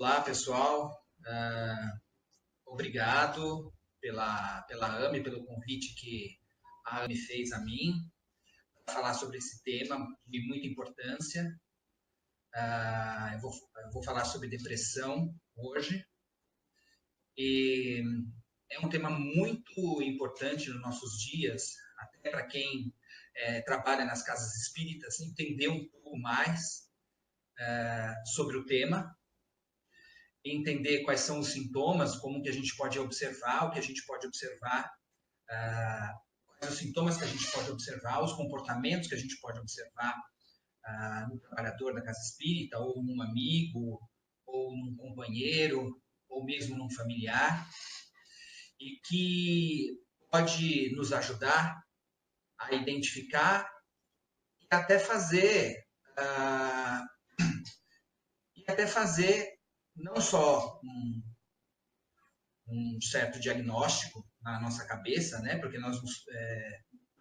Olá, pessoal. Obrigado pela AME, pelo convite que a AME fez a mim para falar sobre esse tema de muita importância. Eu vou falar sobre depressão hoje. E é um tema muito importante nos nossos dias, até para quem trabalha nas casas espíritas, entender um pouco mais sobre o tema, entender quais são os sintomas, como que a gente pode observar, o que a gente pode observar, quais os sintomas que a gente pode observar, os comportamentos que a gente pode observar no trabalhador da casa espírita, ou num amigo, ou num companheiro, ou mesmo num familiar, e que pode nos ajudar a identificar e até fazer não só um certo diagnóstico na nossa cabeça, né? Porque a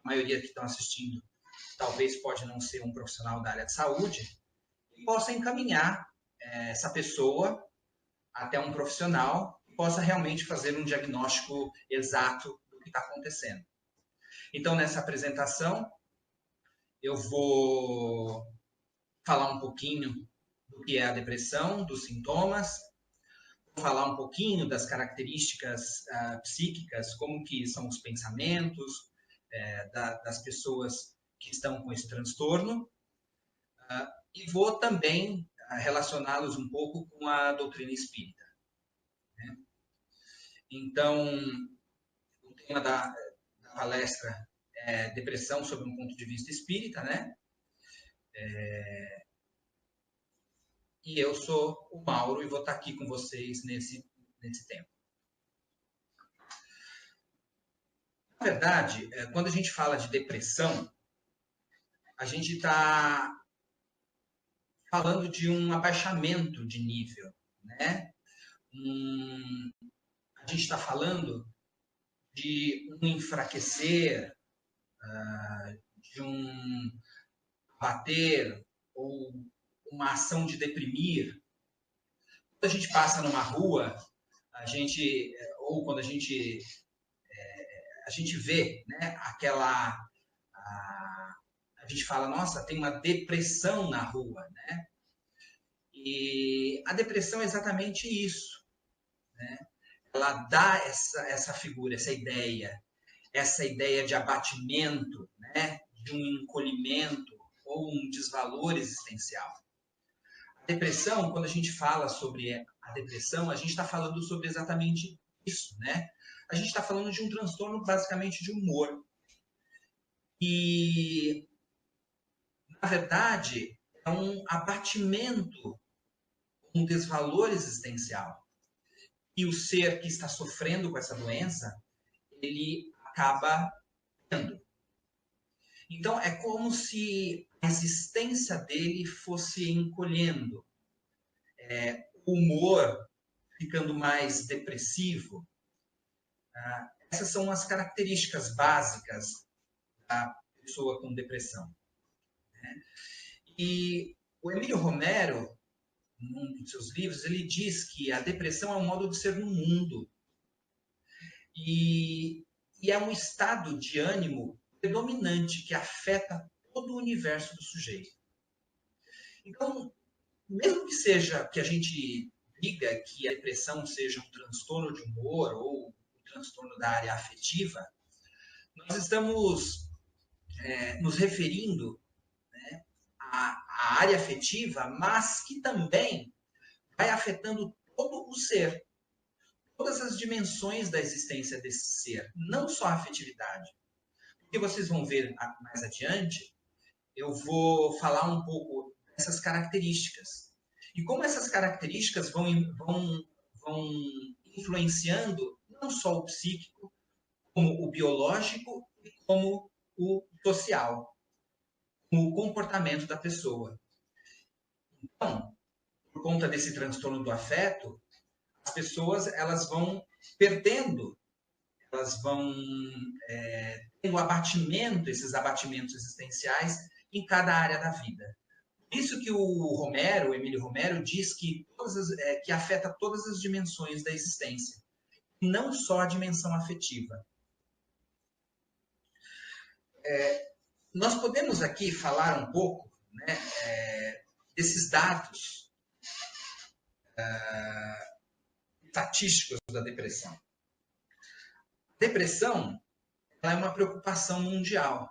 maioria que estão assistindo talvez pode não ser um profissional da área de saúde, e possa encaminhar essa pessoa até um profissional que possa realmente fazer um diagnóstico exato do que está acontecendo. Então, nessa apresentação, eu vou falar um pouquinho do que é a depressão, dos sintomas, vou falar um pouquinho das características psíquicas, como que são os pensamentos das pessoas que estão com esse transtorno, e vou também relacioná-los um pouco com a doutrina espírita. Né? Então, o tema da palestra é depressão sob um ponto de vista espírita, né? E eu sou o Mauro e vou estar aqui com vocês nesse tempo. Na verdade, quando a gente fala de depressão, a gente está falando de um abaixamento de nível, né? A gente está falando de um enfraquecer, de um bater, ou uma ação de deprimir. Quando a gente passa numa rua, ou quando a gente vê, né, a gente fala, nossa, tem uma depressão na rua, né? E a depressão é exatamente isso, né? Ela dá essa figura, essa ideia de abatimento, né? De um encolhimento ou um desvalor existencial. A depressão, quando a gente fala sobre a depressão, a gente está falando sobre exatamente isso, né? A gente está falando de um transtorno basicamente de humor. E, na verdade, é um abatimento, um desvalor existencial. E o ser que está sofrendo com essa doença, ele acaba tendo. Então, é como se a existência dele fosse encolhendo. O humor ficando mais depressivo. Essas são as características básicas da pessoa com depressão. E o Emílio Romero, num dos seus livros, ele diz que a depressão é um modo de ser no mundo. E é um estado de ânimo predominante que afeta todo o universo do sujeito. Então, mesmo que a gente diga que a depressão seja um transtorno de humor ou um transtorno da área afetiva, nós estamos nos referindo, né, à área afetiva, mas que também vai afetando todo o ser, todas as dimensões da existência desse ser, não só a afetividade. Porque vocês vão ver mais adiante, eu vou falar um pouco dessas características. E como essas características vão influenciando não só o psíquico, como o biológico e como o social, como o comportamento da pessoa. Então, por conta desse transtorno do afeto, as pessoas elas vão perdendo, elas vão tendo abatimento, esses abatimentos existenciais em cada área da vida. Isso que o Emílio Romero, diz que, que afeta todas as dimensões da existência, não só a dimensão afetiva. Nós podemos aqui falar um pouco, né, desses dados estatísticos da depressão. A depressão, ela é uma preocupação mundial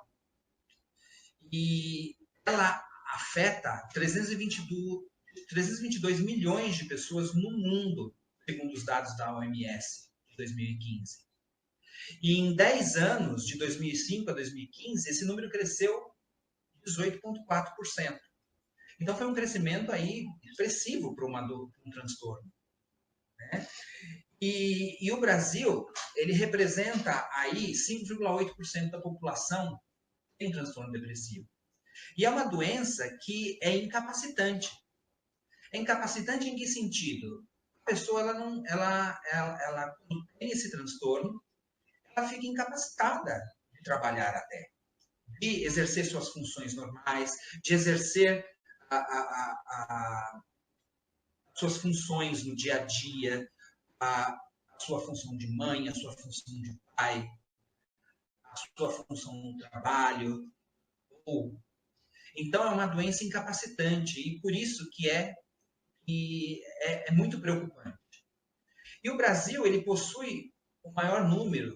e ela afeta 322 milhões de pessoas no mundo, segundo os dados da OMS de 2015. E em 10 anos, de 2005 a 2015, esse número cresceu 18,4%. Então foi um crescimento aí expressivo para um transtorno, né? E o Brasil, ele representa aí 5,8% da população que tem transtorno depressivo. E é uma doença que é incapacitante. É incapacitante em que sentido? A pessoa, ela quando tem esse transtorno, ela fica incapacitada de trabalhar até, de exercer suas funções normais, de exercer suas funções no dia a dia, a sua função de mãe, a sua função de pai, a sua função no trabalho. Então, é uma doença incapacitante e por isso que é muito preocupante. E o Brasil, ele possui o maior número,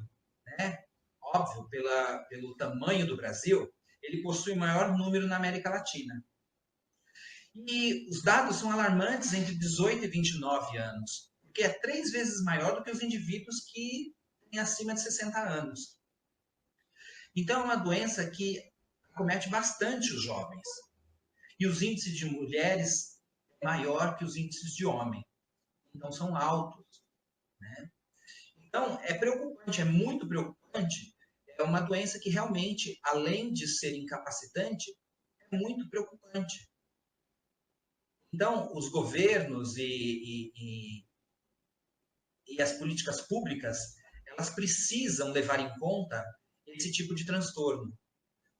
né? Óbvio, pelo tamanho do Brasil, ele possui o maior número na América Latina. E os dados são alarmantes entre 18 e 29 anos, porque é 3 vezes maior do que os indivíduos que têm acima de 60 anos. Então, é uma doença que acomete bastante os jovens. E os índices de mulheres é maior que os índices de homem. Então, são altos, né? Então, é preocupante, é muito preocupante. É uma doença que realmente, além de ser incapacitante, é muito preocupante. Então, os governos e as políticas públicas, elas precisam levar em conta esse tipo de transtorno.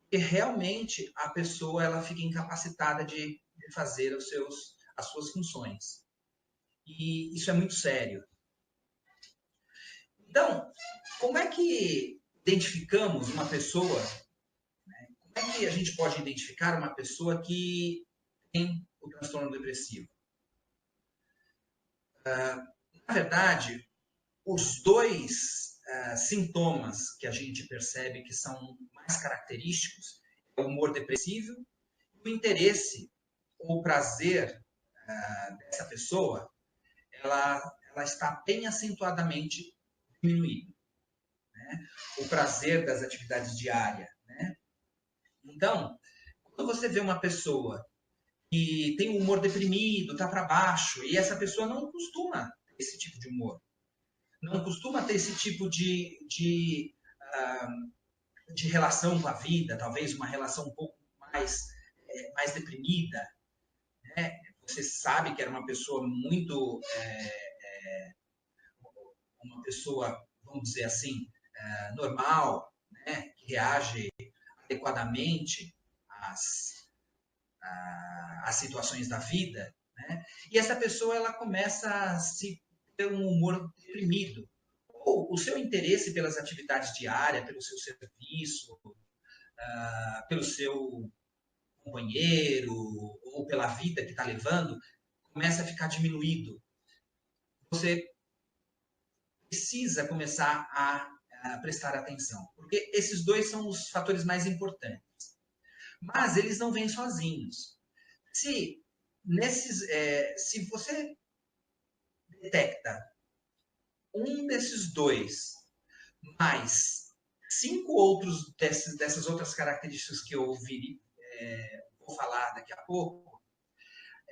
Porque realmente a pessoa ela fica incapacitada de fazer as suas funções. E isso é muito sério. Então, como é que identificamos uma pessoa, né? Como é que a gente pode identificar uma pessoa que tem o transtorno depressivo? Na verdade, os dois sintomas que a gente percebe que são mais característicos é o humor depressivo e o interesse ou prazer dessa pessoa, ela está bem acentuadamente diminuído, né? O prazer das atividades diárias, né? Então, quando você vê uma pessoa que tem um humor deprimido, está para baixo, e essa pessoa não costuma ter esse tipo de humor, não costuma ter esse tipo de relação com a vida, talvez uma relação um pouco mais deprimida, né? Você sabe que era uma pessoa muito uma pessoa, vamos dizer assim, normal, né? Que reage adequadamente às situações da vida, né? E essa pessoa ela começa a se ter um humor deprimido, ou o seu interesse pelas atividades diárias, pelo seu serviço, pelo seu companheiro ou pela vida que está levando, começa a ficar diminuído. Você precisa começar a prestar atenção, porque esses dois são os fatores mais importantes. Mas eles não vêm sozinhos. Se você detecta um desses dois, mais 5 outros dessas outras características que eu vou falar daqui a pouco,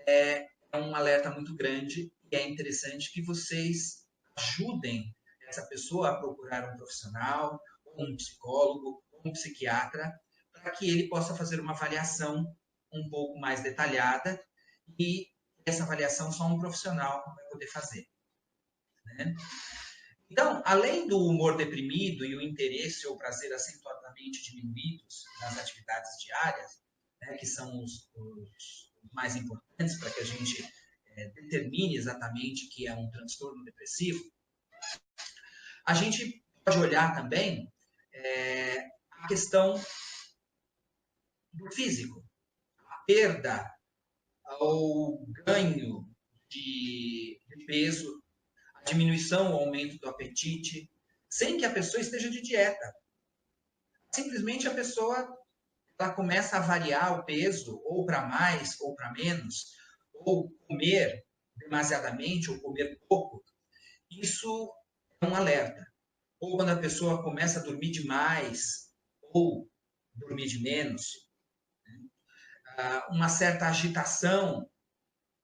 é um alerta muito grande e é interessante que vocês ajudem essa pessoa a procurar um profissional, um psicólogo, um psiquiatra, para que ele possa fazer uma avaliação um pouco mais detalhada e essa avaliação só um profissional vai poder fazer, né? Então, além do humor deprimido e o interesse ou prazer acentuadamente diminuídos nas atividades diárias, né, que são os mais importantes para que a gente determine exatamente que é um transtorno depressivo, a gente pode olhar também a questão do físico, a perda ou ganho de peso, a diminuição ou aumento do apetite, sem que a pessoa esteja de dieta. Simplesmente a pessoa ela começa a variar o peso, ou para mais, ou para menos, ou comer demasiadamente, ou comer pouco. Isso é um alerta. Ou quando a pessoa começa a dormir demais, ou dormir de menos, uma certa agitação,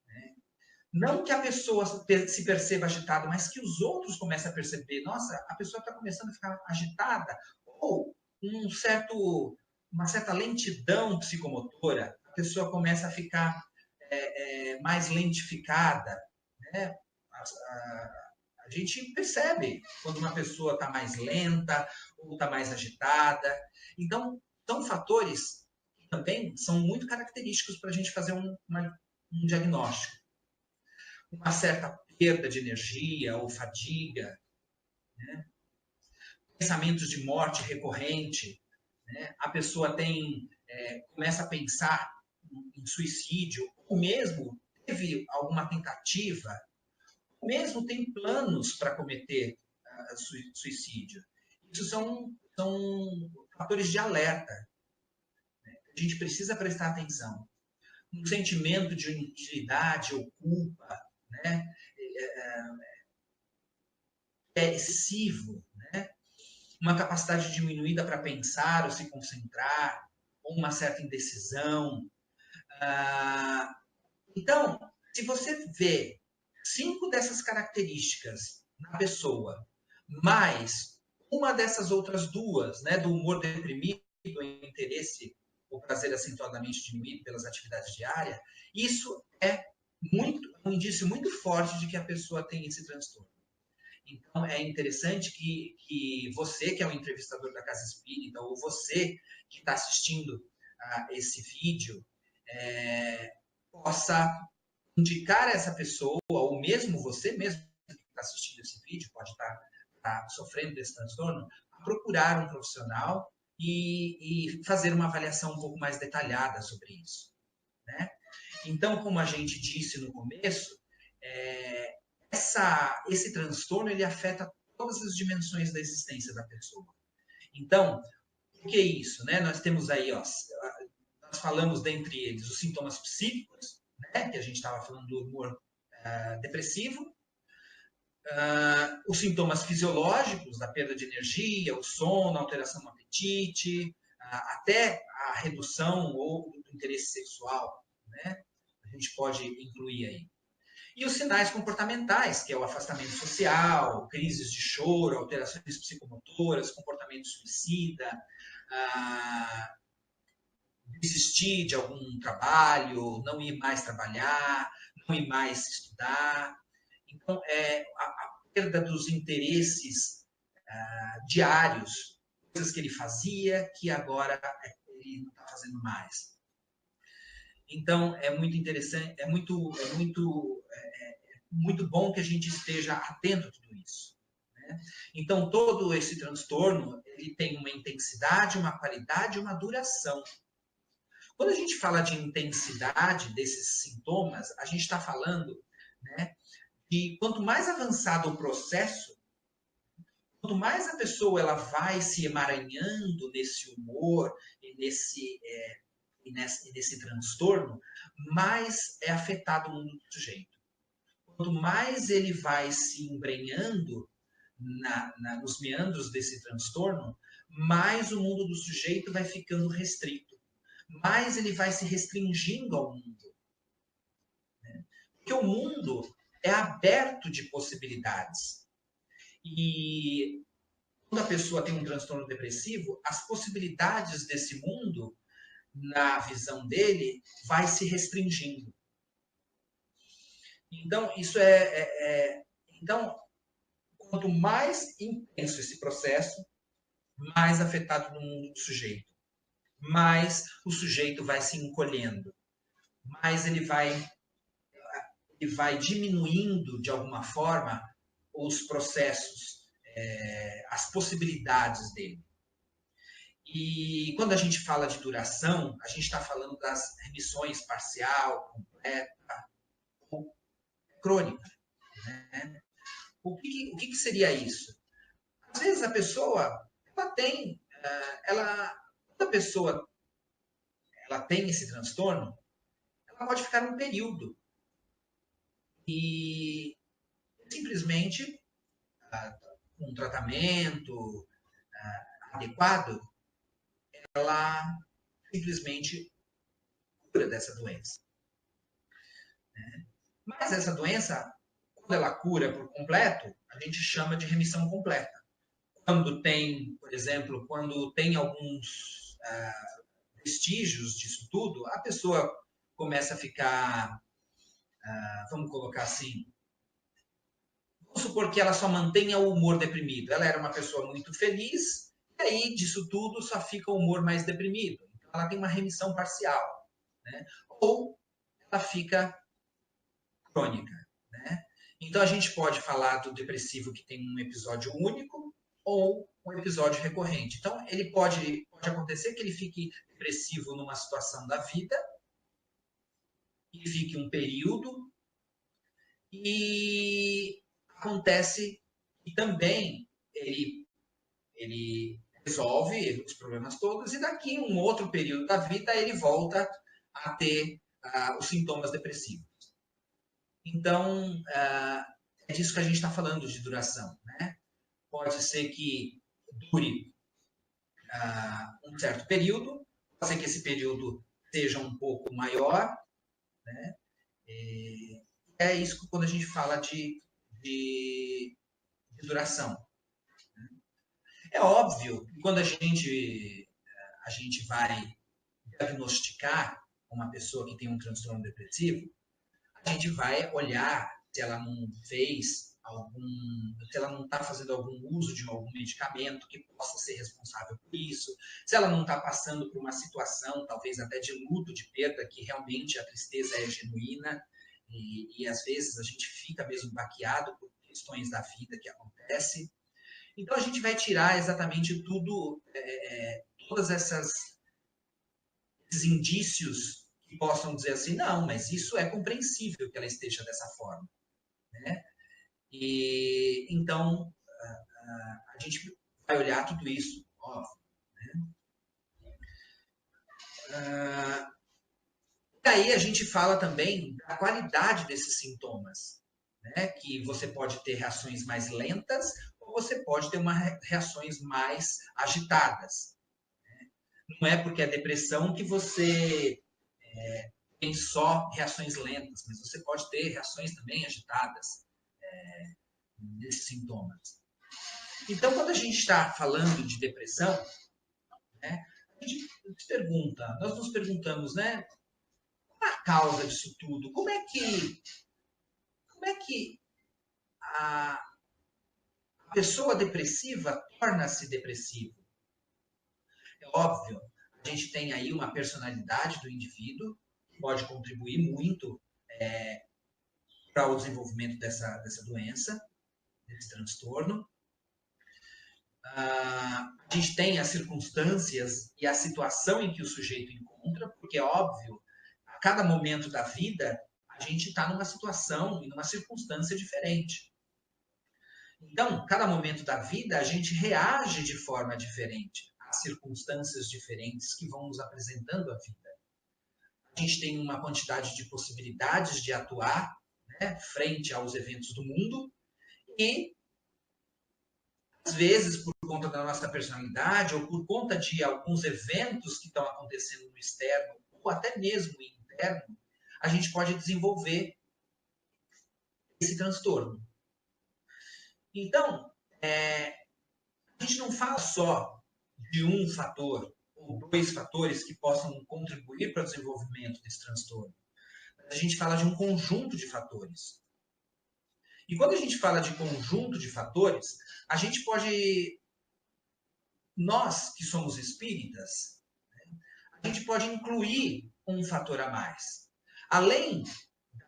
né? Não que a pessoa se perceba agitada, mas que os outros comecem a perceber, nossa, a pessoa está começando a ficar agitada, ou uma certa lentidão psicomotora, a pessoa começa a ficar mais lentificada, né? A gente percebe quando uma pessoa está mais lenta ou está mais agitada. Então, são fatores que também são muito característicos para a gente fazer um diagnóstico. Uma certa perda de energia ou fadiga, né? Pensamentos de morte recorrente, né? A pessoa começa a pensar em suicídio, ou mesmo teve alguma tentativa, ou mesmo tem planos para cometer suicídio. Isso são fatores de alerta, né? A gente precisa prestar atenção. Um sentimento de inutilidade ou culpa, né? É excessivo, né? Uma capacidade diminuída para pensar ou se concentrar, ou uma certa indecisão. Então, se você vê 5 dessas características na pessoa, mais uma dessas outras 2, né, do humor deprimido, o interesse ou prazer acentuadamente diminuído pelas atividades diárias, isso é um indício muito forte de que a pessoa tem esse transtorno. Então, é interessante que você, que é o entrevistador da Casa Espírita, ou você que está assistindo esse vídeo, possa indicar essa pessoa, ou mesmo você mesmo que está assistindo esse vídeo, pode estar sofrendo desse transtorno, a procurar um profissional e fazer uma avaliação um pouco mais detalhada sobre isso, né? Então, como a gente disse no começo, esse transtorno ele afeta todas as dimensões da existência da pessoa. Então, o que é isso, né? Nós temos aí, nós falamos dentre eles os sintomas psíquicos, né? Que a gente estava falando do humor depressivo, os sintomas fisiológicos da perda de energia, o sono, a alteração no apetite, até a redução ou do interesse sexual, né? A gente pode incluir aí. E os sinais comportamentais, que é o afastamento social, crises de choro, alterações psicomotoras, comportamento suicida, desistir de algum trabalho, não ir mais trabalhar, não ir mais estudar. Então, a perda dos interesses diários, coisas que ele fazia, que agora ele não está fazendo mais. Então, é muito interessante, é muito bom que a gente esteja atento a tudo isso, né? Então, todo esse transtorno, ele tem uma intensidade, uma qualidade e uma duração. Quando a gente fala de intensidade desses sintomas, a gente está falando, né, que quanto mais avançado o processo, quanto mais a pessoa ela vai se emaranhando nesse humor e nesse transtorno, mais é afetado o mundo do sujeito. Quanto mais ele vai se embrenhando nos meandros desse transtorno, mais o mundo do sujeito vai ficando restrito, mais ele vai se restringindo ao mundo, né? Porque o mundo é aberto de possibilidades. E quando a pessoa tem um transtorno depressivo, as possibilidades desse mundo, na visão dele, vai se restringindo. Então, então, quanto mais intenso esse processo, mais afetado no mundo do sujeito. Mais o sujeito vai se encolhendo. mais ele vai diminuindo, de alguma forma, os processos, as possibilidades dele. E quando a gente fala de duração, a gente está falando das remissões parcial, completa ou crônica. Né? O que seria isso? Às vezes a pessoa quando a pessoa ela tem esse transtorno, ela pode ficar um período e simplesmente com um tratamento adequado, ela simplesmente cura dessa doença. Mas essa doença, quando ela cura por completo, a gente chama de remissão completa. Quando tem, por exemplo, quando tem alguns vestígios disso tudo, a pessoa começa a ficar, vamos colocar assim, vamos supor que ela só mantenha o humor deprimido. Ela era uma pessoa muito feliz, e aí disso tudo só fica o humor mais deprimido. Então ela tem uma remissão parcial. Né? Ou ela fica crônica. Né? Então a gente pode falar do depressivo que tem um episódio único ou um episódio recorrente. Então ele pode acontecer que ele fique depressivo numa situação da vida e fique um período, e acontece que também ele resolve os problemas todos e daqui um outro período da vida ele volta a ter os sintomas depressivos. Então, é disso que a gente está falando de duração. Né? Pode ser que dure um certo período, pode ser que esse período seja um pouco maior, né? É isso quando a gente fala de duração. É óbvio que quando a gente vai diagnosticar uma pessoa que tem um transtorno depressivo, a gente vai olhar se ela não fez se ela não está fazendo algum uso de algum medicamento que possa ser responsável por isso, se ela não está passando por uma situação, talvez até de luto, de perda, que realmente a tristeza é genuína, e às vezes a gente fica mesmo baqueado por questões da vida que acontecem. Então a gente vai tirar exatamente todas esses indícios que possam dizer assim, não, mas isso é compreensível que ela esteja dessa forma. Né? E então a gente vai olhar tudo isso, óbvio. Né? E aí a gente fala também da qualidade desses sintomas, né? Que você pode ter reações mais lentas ou você pode ter reações mais agitadas. Né? Não é porque é depressão que você tem só reações lentas, mas você pode ter reações também agitadas desses sintomas. Então, quando a gente está falando de depressão, né, a gente se pergunta, nós nos perguntamos, né, qual é a causa disso tudo? Como é que a pessoa depressiva torna-se depressiva? É óbvio, a gente tem aí uma personalidade do indivíduo que pode contribuir muito para o desenvolvimento dessa doença, desse transtorno. A gente tem as circunstâncias e a situação em que o sujeito encontra, porque é óbvio, a cada momento da vida, a gente está numa situação e numa circunstância diferente. Então, cada momento da vida, a gente reage de forma diferente às circunstâncias diferentes que vão nos apresentando a vida. A gente tem uma quantidade de possibilidades de atuar, né, frente aos eventos do mundo e às vezes, por conta da nossa personalidade ou por conta de alguns eventos que estão acontecendo no externo ou até mesmo interno, a gente pode desenvolver esse transtorno. Então, a gente não fala só de um fator ou dois fatores que possam contribuir para o desenvolvimento desse transtorno. A gente fala de um conjunto de fatores. E quando a gente fala de conjunto de fatores, a gente pode, nós que somos espíritas, a gente pode incluir um fator a mais. Além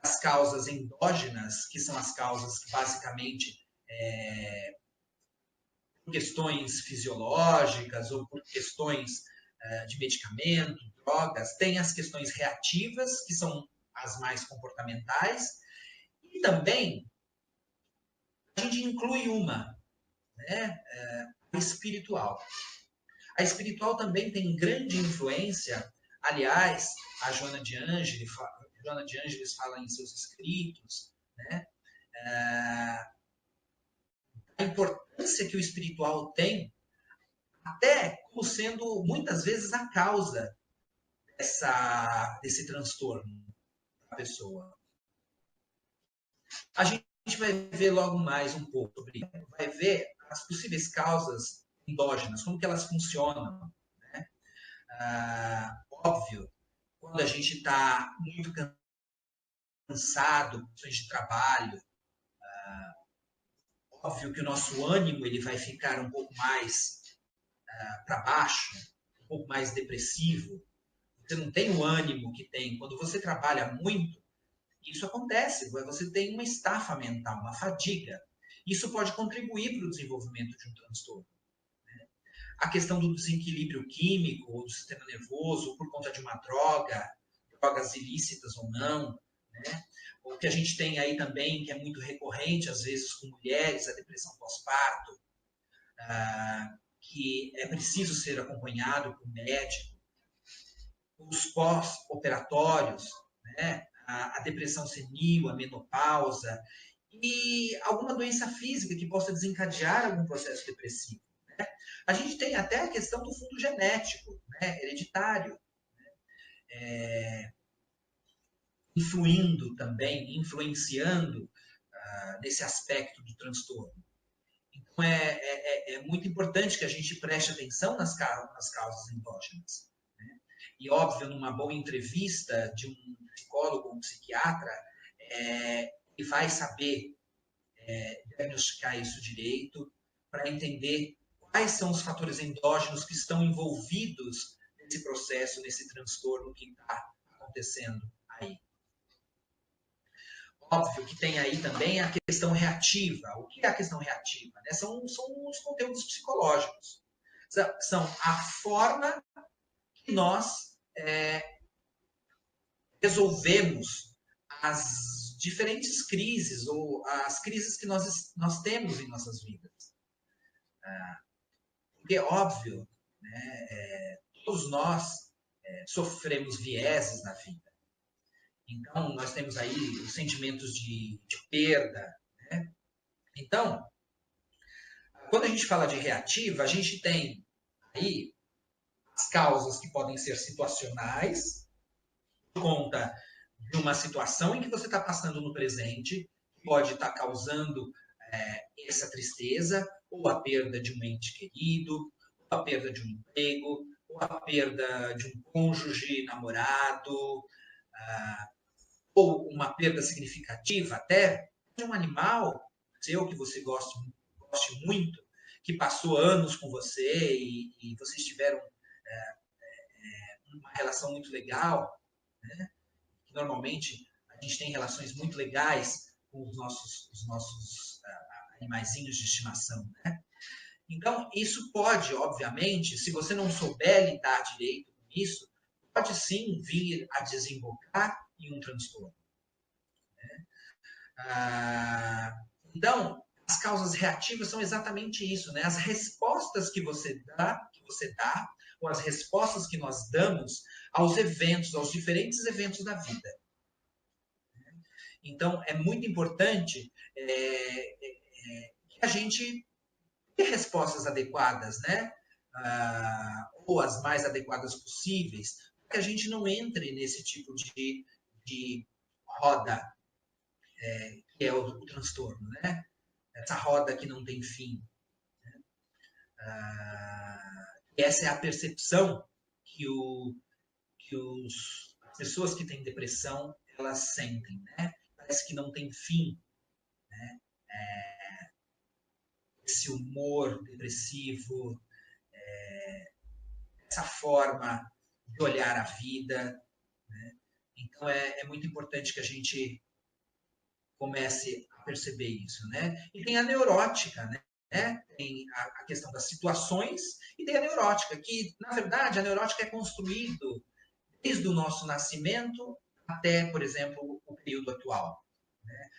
das causas endógenas, que são as causas que basicamente por questões fisiológicas ou por questões de medicamento, drogas, tem as questões reativas, que são as mais comportamentais, e também a gente inclui uma, né, a espiritual. A espiritual também tem grande influência, aliás, a Joana de Ângeles fala em seus escritos, né, a importância que o espiritual tem, até como sendo muitas vezes a causa desse transtorno da pessoa. A gente vai ver logo mais um pouco sobre isso, vai ver as possíveis causas endógenas, como que elas funcionam. Né? Óbvio, quando a gente está muito cansado, questões de trabalho, óbvio que o nosso ânimo ele vai ficar um pouco mais para baixo, um pouco mais depressivo. Você não tem o ânimo que tem quando você trabalha muito. Isso acontece, você tem uma estafa mental, uma fadiga. Isso pode contribuir para o desenvolvimento de um transtorno. Né? A questão do desequilíbrio químico ou do sistema nervoso por conta de uma droga, drogas ilícitas ou não. Né? O que a gente tem aí também, que é muito recorrente, às vezes, com mulheres, a depressão pós-parto, que é preciso ser acompanhado por médico. Os pós-operatórios, né? A depressão senil, a menopausa e alguma doença física que possa desencadear algum processo depressivo. Né? A gente tem até a questão do fundo genético, né? Hereditário, influindo também, influenciando nesse aspecto do transtorno. Então, é muito importante que a gente preste atenção nas causas endógenas. Né? E, óbvio, numa boa entrevista de um psicólogo ou um psiquiatra, ele vai saber diagnosticar isso direito para entender quais são os fatores endógenos que estão envolvidos nesse processo, nesse transtorno que está acontecendo aí. Óbvio que tem aí também a questão reativa. O que é a questão reativa? Né? São os conteúdos psicológicos. São a forma que nós resolvemos as diferentes crises ou as crises que nós temos em nossas vidas. Porque, óbvio, né, todos nós sofremos vieses na vida. Então, nós temos aí os sentimentos de perda. Né? Então, quando a gente fala de reativa, a gente tem aí as causas que podem ser situacionais, por conta de uma situação em que você está passando no presente, que pode estar causando essa tristeza, ou a perda de um ente querido, ou a perda de um emprego, ou a perda de um cônjuge, namorado, ou uma perda significativa até de um animal seu que você goste muito, que passou anos com você e vocês tiveram uma relação muito legal, né? Normalmente a gente tem relações muito legais com os nossos animaizinhos de estimação, né? Então, isso pode, obviamente, se você não souber lidar direito com isso, pode sim vir a desembocar em um transtorno. Né? Então, as causas reativas são exatamente isso, né? As respostas que você dá, ou as respostas que nós damos aos eventos, aos diferentes eventos da vida. Então, é muito importante que a gente dê respostas adequadas, né? Ou as mais adequadas possíveis, para que a gente não entre nesse tipo de roda que é o transtorno, né? Essa roda que não tem fim. Né? Essa é a percepção que as pessoas que têm depressão elas sentem, né? Parece que não tem fim, né? Esse humor depressivo, essa forma de olhar a vida, né? Então, é muito importante que a gente comece a perceber isso, né? E tem a neurótica, né? Tem a questão das situações e tem a neurótica, que, na verdade, a neurótica é construído desde o nosso nascimento até, por exemplo, o período atual. Né?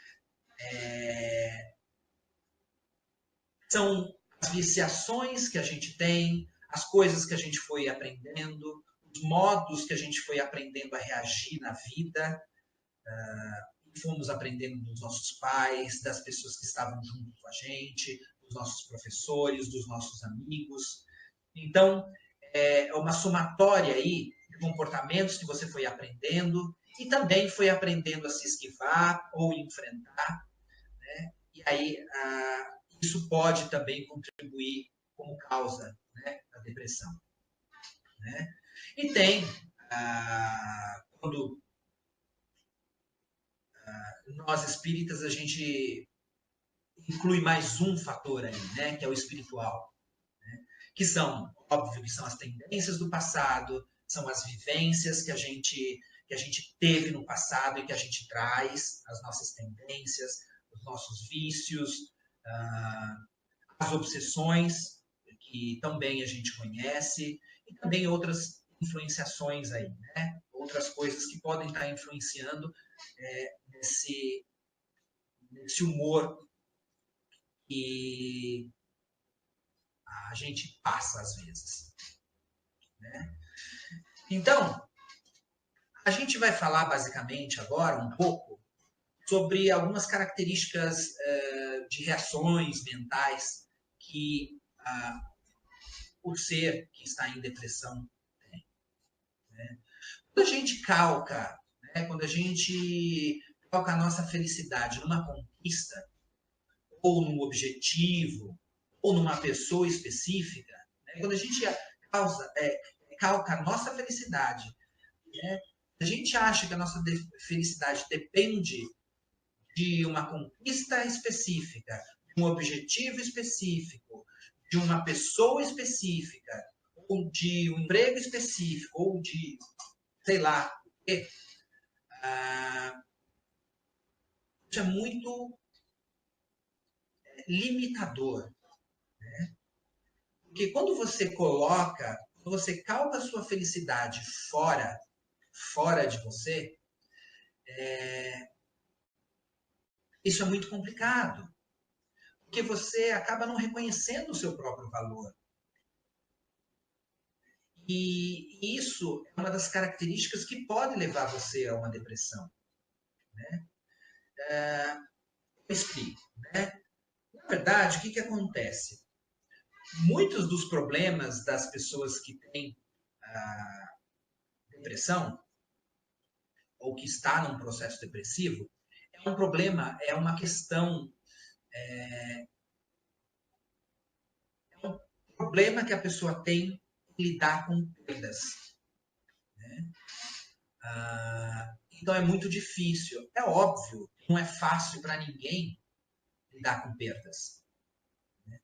São as viciações que a gente tem, as coisas que a gente foi aprendendo, os modos que a gente foi aprendendo a reagir na vida, fomos aprendendo dos nossos pais, das pessoas que estavam junto com a gente, dos nossos professores, dos nossos amigos. Então, é uma somatória aí de comportamentos que você foi aprendendo e também foi aprendendo a se esquivar ou enfrentar, né? E aí, isso pode também contribuir como causa, né, da depressão. Né? E tem, quando nós espíritas, a gente inclui mais um fator aí, né, que é o espiritual. Né? Que são, óbvio, que são as tendências do passado, são as vivências que a gente teve no passado e que a gente traz, as nossas tendências, os nossos vícios, as obsessões, que também a gente conhece, e também outras influenciações aí, né? Outras coisas que podem estar influenciando nesse humor que a gente passa às vezes. Né? Então, a gente vai falar basicamente agora um pouco sobre algumas características de reações mentais que o ser que está em depressão tem. Né? Quando a gente calca, né, quando a gente calca a nossa felicidade numa conquista, ou num objetivo, ou numa pessoa específica, né, quando a gente calca a nossa felicidade, né, a gente acha que a nossa felicidade depende de uma conquista específica, de um objetivo específico, de uma pessoa específica, ou de um emprego específico, ou de, sei lá, isso é muito limitador. Né? Porque quando você calca a sua felicidade fora de você, isso é muito complicado. Porque você acaba não reconhecendo o seu próprio valor. E isso é uma das características que pode levar você a uma depressão. Né? Eu explico. Né? Na verdade, o que acontece? Muitos dos problemas das pessoas que têm depressão, ou que está num processo depressivo, é um problema, é uma questão, é um problema que a pessoa tem em lidar com perdas. Né? Então é muito difícil. É óbvio, não é fácil para ninguém lidar com perdas. Né?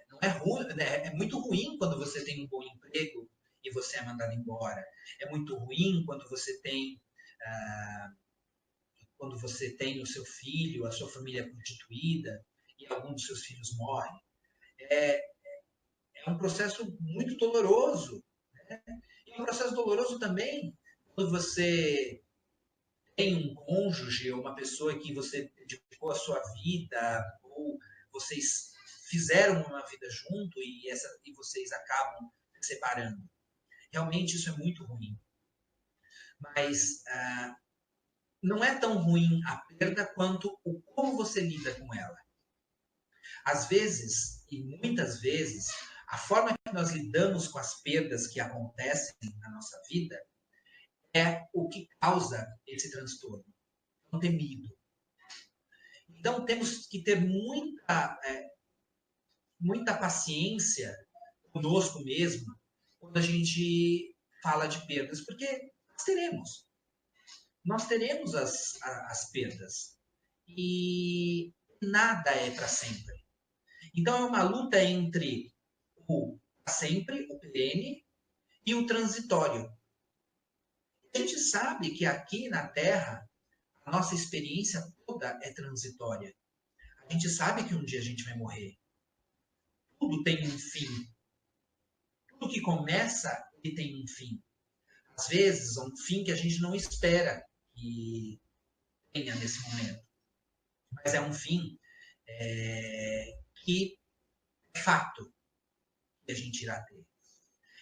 Não é ruim, né? É muito ruim quando você tem um bom emprego e você é mandado embora. É muito ruim quando você tem o seu filho, a sua família constituída e algum dos seus filhos morre. É um processo muito doloroso. Né? E um processo doloroso também quando você tem um cônjuge ou uma pessoa que você dedicou a sua vida, ou vocês fizeram uma vida junto e vocês acabam se separando. Realmente isso é muito ruim. Mas não é tão ruim a perda quanto o como você lida com ela. Às vezes, e muitas vezes, a forma que nós lidamos com as perdas que acontecem na nossa vida é o que causa esse transtorno. Não temido. Então, temos que ter muita paciência conosco mesmo quando a gente fala de perdas, porque nós teremos as perdas e nada é para sempre. Então, é uma luta entre o para sempre, o perene, e o transitório. A gente sabe que aqui na Terra, a nossa experiência toda é transitória. A gente sabe que um dia a gente vai morrer. Tudo tem um fim. Tudo que começa, ele tem um fim. Às vezes, um fim que a gente não espera que tenha nesse momento. Mas é um fim que é fato que a gente irá ter.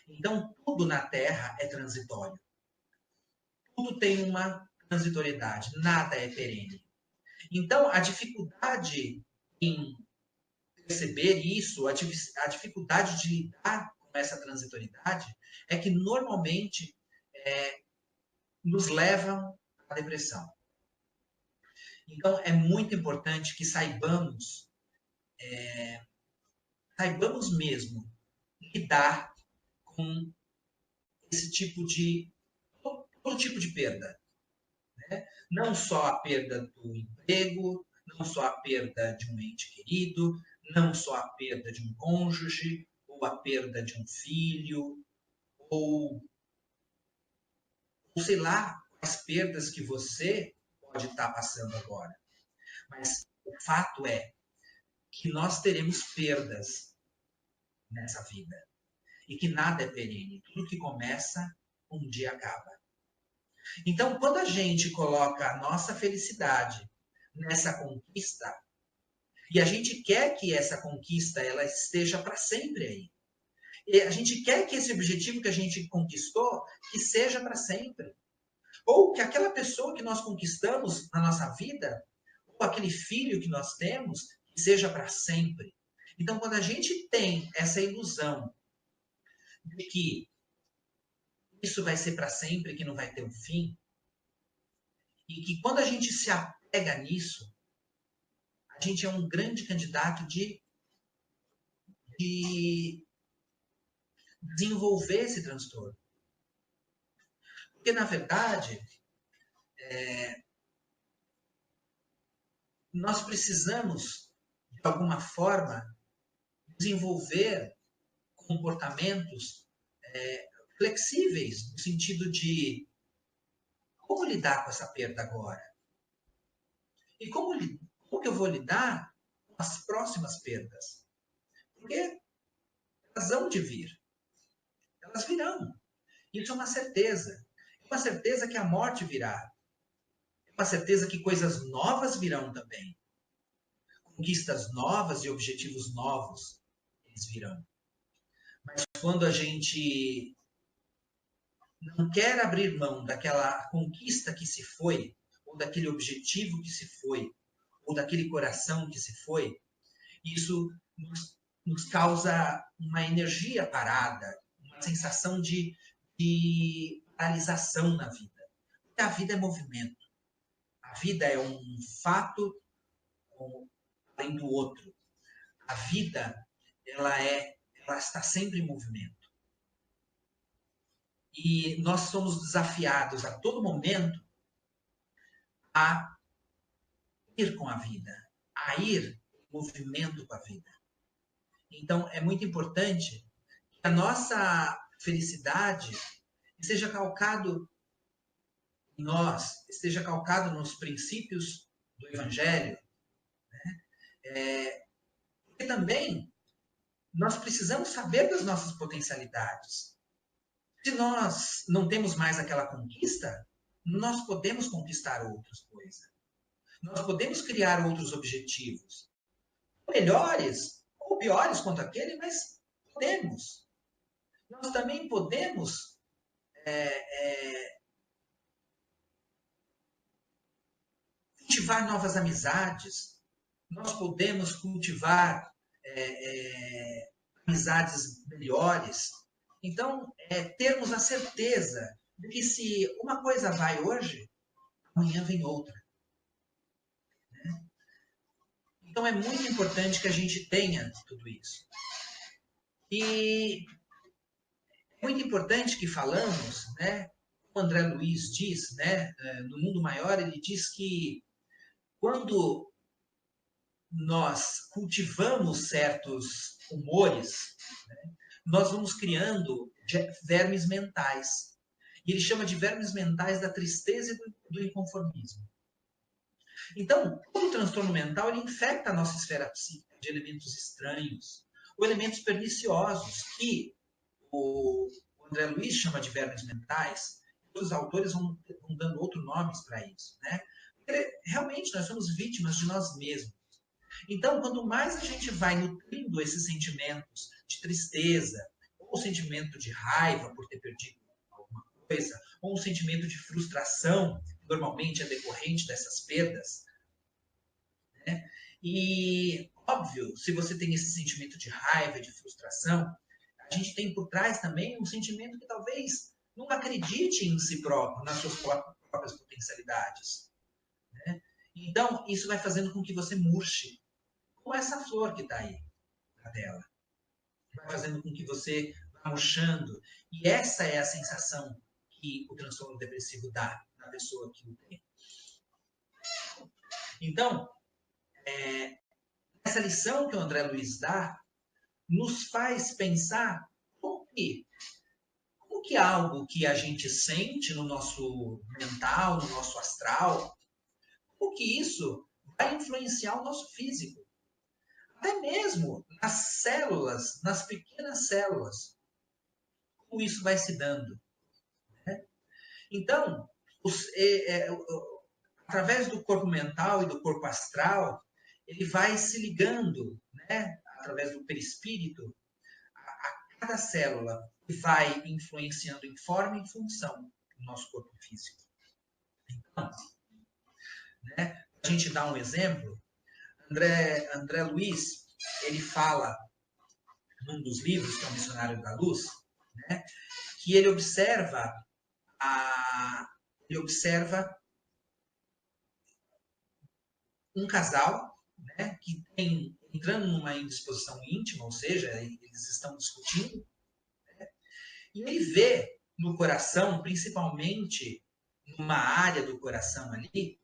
Então, tudo na Terra é transitório. Tudo tem uma transitoriedade, nada é perene. Então, a dificuldade em perceber isso, a dificuldade de lidar com essa transitoriedade, é que normalmente nos levam à depressão. Então, é muito importante que saibamos mesmo lidar com esse tipo de todo tipo de perda, né? Não só a perda do emprego, não só a perda de um ente querido, não só a perda de um cônjuge, ou a perda de um filho, ou sei lá, as perdas que você pode estar passando agora. Mas o fato é que nós teremos perdas nessa vida. E que nada é perene. Tudo que começa, um dia acaba. Então, quando a gente coloca a nossa felicidade nessa conquista, e a gente quer que essa conquista ela esteja para sempre aí. E a gente quer que esse objetivo que a gente conquistou, que seja para sempre. Ou que aquela pessoa que nós conquistamos na nossa vida, ou aquele filho que nós temos, que seja para sempre. Então, quando a gente tem essa ilusão de que isso vai ser para sempre, que não vai ter um fim, e que quando a gente se apega nisso, a gente é um grande candidato de desenvolver esse transtorno. Porque, na verdade, nós precisamos, de alguma forma, desenvolver comportamentos flexíveis, no sentido de como lidar com essa perda agora? E como que eu vou lidar com as próximas perdas? Porque elas vão de vir. Elas virão. Isso é uma certeza. É uma certeza que a morte virá. É uma certeza que coisas novas virão também. Conquistas novas e objetivos novos, eles virão. Mas quando a gente não quer abrir mão daquela conquista que se foi, ou daquele objetivo que se foi, ou daquele coração que se foi, isso nos causa uma energia parada, uma sensação de paralisação na vida. Porque a vida é movimento. A vida é um fato além do outro. A vida, ela está sempre em movimento. E nós somos desafiados a todo momento a ir com a vida, a ir em movimento com a vida. Então, é muito importante que a nossa felicidade esteja calcado em nós, esteja calcado nos princípios do Evangelho. Né? Porque também nós precisamos saber das nossas potencialidades. Se nós não temos mais aquela conquista, nós podemos conquistar outras coisas. Nós podemos criar outros objetivos. Melhores ou piores quanto aquele, mas podemos. Nós também podemos cultivar novas amizades. Nós podemos cultivar amizades melhores. Então, termos a certeza de que se uma coisa vai hoje, amanhã vem outra. Né? Então, é muito importante que a gente tenha tudo isso. E é muito importante que falamos, né? O André Luiz diz, né? No Mundo Maior, ele diz que quando nós cultivamos certos humores, né, nós vamos criando vermes mentais. E ele chama de vermes mentais da tristeza e do inconformismo. Então, todo transtorno mental ele infecta a nossa esfera psíquica de elementos estranhos, ou elementos perniciosos, que o André Luiz chama de vermes mentais. Os autores vão dando outros nomes para isso, né? Porque, realmente, nós somos vítimas de nós mesmos. Então, quanto mais a gente vai nutrindo esses sentimentos de tristeza, ou sentimento de raiva por ter perdido alguma coisa, ou um sentimento de frustração, que normalmente é decorrente dessas perdas, né? E, óbvio, se você tem esse sentimento de raiva, de frustração, a gente tem por trás também um sentimento que talvez não acredite em si próprio, nas suas próprias potencialidades, né? Então, isso vai fazendo com que você murche, como essa flor que está aí na tela. Vai fazendo com que você vá murchando. E essa é a sensação que o transtorno depressivo dá na pessoa que o tem. Então, essa lição que o André Luiz dá nos faz pensar como que algo que a gente sente no nosso mental, no nosso astral, como que isso vai influenciar o nosso físico. Até mesmo nas células, nas pequenas células, como isso vai se dando. Né? Então, através do corpo mental e do corpo astral, ele vai se ligando, né, através do perispírito, a cada célula e vai influenciando em forma e função o nosso corpo físico. Então, né, a gente dá um exemplo, André Luiz, ele fala num dos livros, que é o Missionário da Luz, né, que ele observa um casal, né, que tem entrando numa indisposição íntima, ou seja, eles estão discutindo, né, e ele vê no coração, principalmente numa área do coração ali,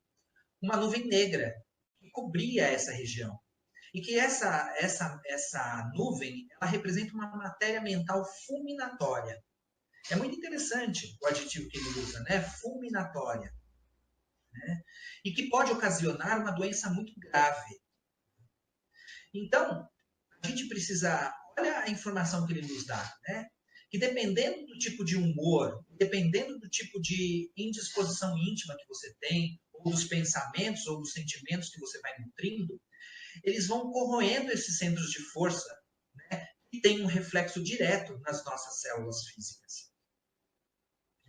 uma nuvem negra que cobria essa região. E que essa nuvem, ela representa uma matéria mental fulminatória. É muito interessante o adjetivo que ele usa, né? Fulminatória. Né? E que pode ocasionar uma doença muito grave. Então, a gente precisa... Olha a informação que ele nos dá, né? Que dependendo do tipo de humor, dependendo do tipo de indisposição íntima que você tem, ou dos pensamentos, ou dos sentimentos que você vai nutrindo, eles vão corroendo esses centros de força, né? E tem um reflexo direto nas nossas células físicas,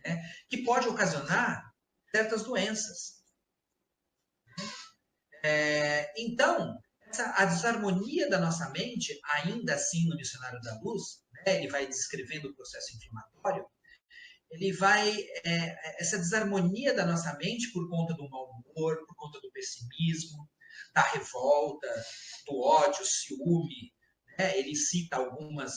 né? Que pode ocasionar certas doenças. Então, a desarmonia da nossa mente, ainda assim no Missionário da Luz, né, ele vai descrevendo o processo inflamatório, ele vai, essa desarmonia da nossa mente por conta do mau humor, por conta do pessimismo, da revolta, do ódio, ciúme, né, ele cita alguns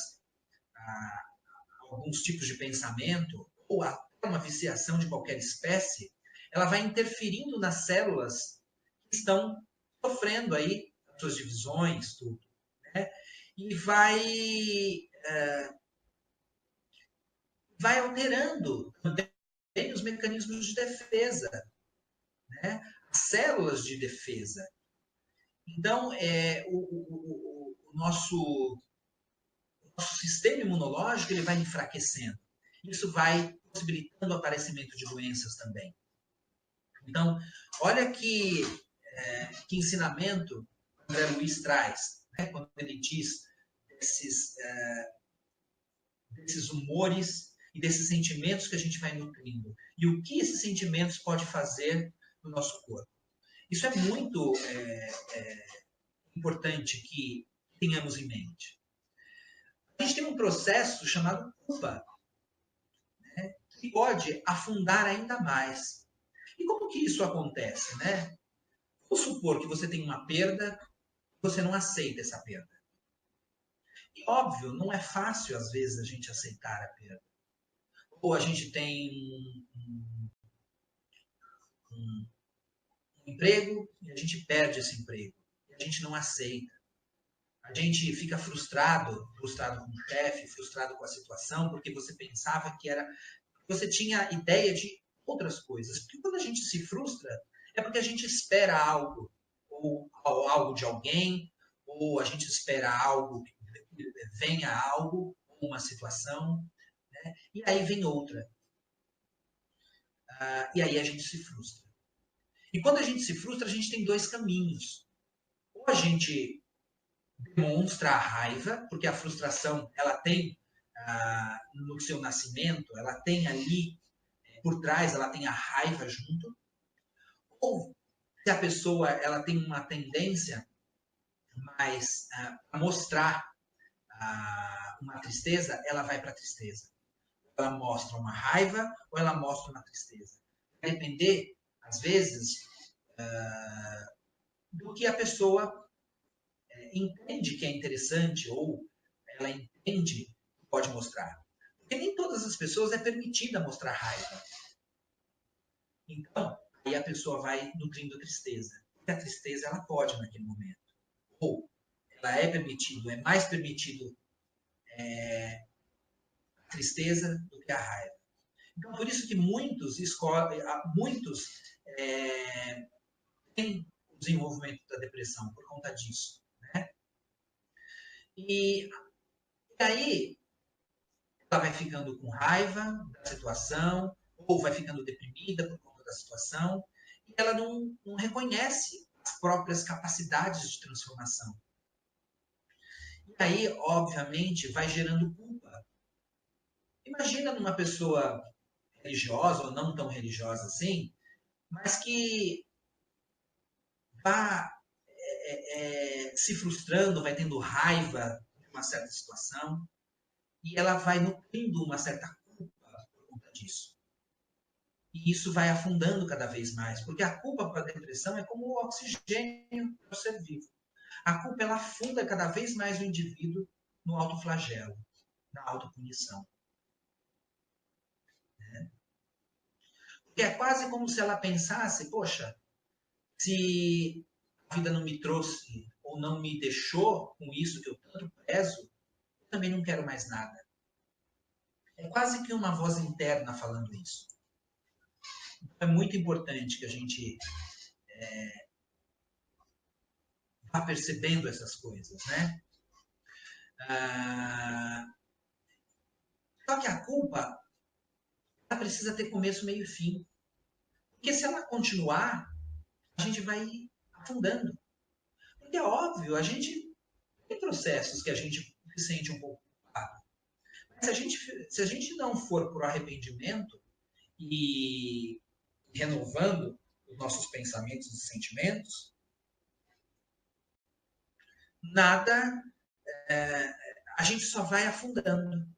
tipos de pensamento, ou até uma viciação de qualquer espécie, ela vai interferindo nas células que estão sofrendo aí as suas divisões, tudo, né? E vai alterando também os mecanismos de defesa, né? As células de defesa. Então, o nosso sistema imunológico ele vai enfraquecendo. Isso vai possibilitando o aparecimento de doenças também. Então, olha que ensinamento o André Luiz traz, né? Quando ele diz desses humores e desses sentimentos que a gente vai nutrindo. E o que esses sentimentos podem fazer no nosso corpo. Isso é muito importante que tenhamos em mente. A gente tem um processo chamado culpa, né, que pode afundar ainda mais. E como que isso acontece, né? Vamos supor que você tem uma perda, você não aceita essa perda. E óbvio, não é fácil às vezes a gente aceitar a perda. Ou a gente tem um emprego e a gente perde esse emprego. E a gente não aceita. A gente fica frustrado com o chefe, frustrado com a situação, porque você pensava que era Você tinha ideia de outras coisas. Porque quando a gente se frustra, é porque a gente espera algo, ou algo de alguém, ou a gente espera algo, que venha algo, uma situação, né? E aí vem outra. E aí a gente se frustra. E quando a gente se frustra, a gente tem dois caminhos. Ou a gente demonstra a raiva, porque a frustração ela tem no seu nascimento, ela tem ali por trás, ela tem a raiva junto. Ou se a pessoa ela tem uma tendência mais a mostrar uma tristeza, ela vai para a tristeza. Ela mostra uma raiva ou ela mostra uma tristeza. Vai depender, às vezes, do que a pessoa entende que é interessante ou ela entende que pode mostrar. Porque nem todas as pessoas é permitida mostrar raiva. Então, aí a pessoa vai nutrindo tristeza. Porque a tristeza ela pode naquele momento. Ou ela é permitido, é mais permitido a tristeza do que a raiva. Então, por isso que muitos têm o desenvolvimento da depressão por conta disso. Né? E aí ela vai ficando com raiva da situação, ou vai ficando deprimida por conta da situação, e ela não reconhece as próprias capacidades de transformação. E aí, obviamente, vai gerando culpa. Imagina numa pessoa religiosa ou não tão religiosa assim, mas que vá se frustrando, vai tendo raiva de uma certa situação, e ela vai nutrindo uma certa culpa por conta disso. E isso vai afundando cada vez mais, porque a culpa para a depressão é como o oxigênio para o ser vivo. A culpa ela afunda cada vez mais o indivíduo no autoflagelo, na autopunição. Né? Porque é quase como se ela pensasse, poxa, se a vida não me trouxe ou não me deixou com isso que eu tanto prezo, eu também não quero mais nada. É quase que uma voz interna falando isso. Então, é muito importante que a gente vá percebendo essas coisas, né? Só que a culpa ela precisa ter começo, meio e fim. Porque se ela continuar, a gente vai afundando. Porque é óbvio, a gente tem processos que a gente se sente um pouco culpado. Mas se a gente não for por arrependimento e renovando os nossos pensamentos e sentimentos, nada, a gente só vai afundando.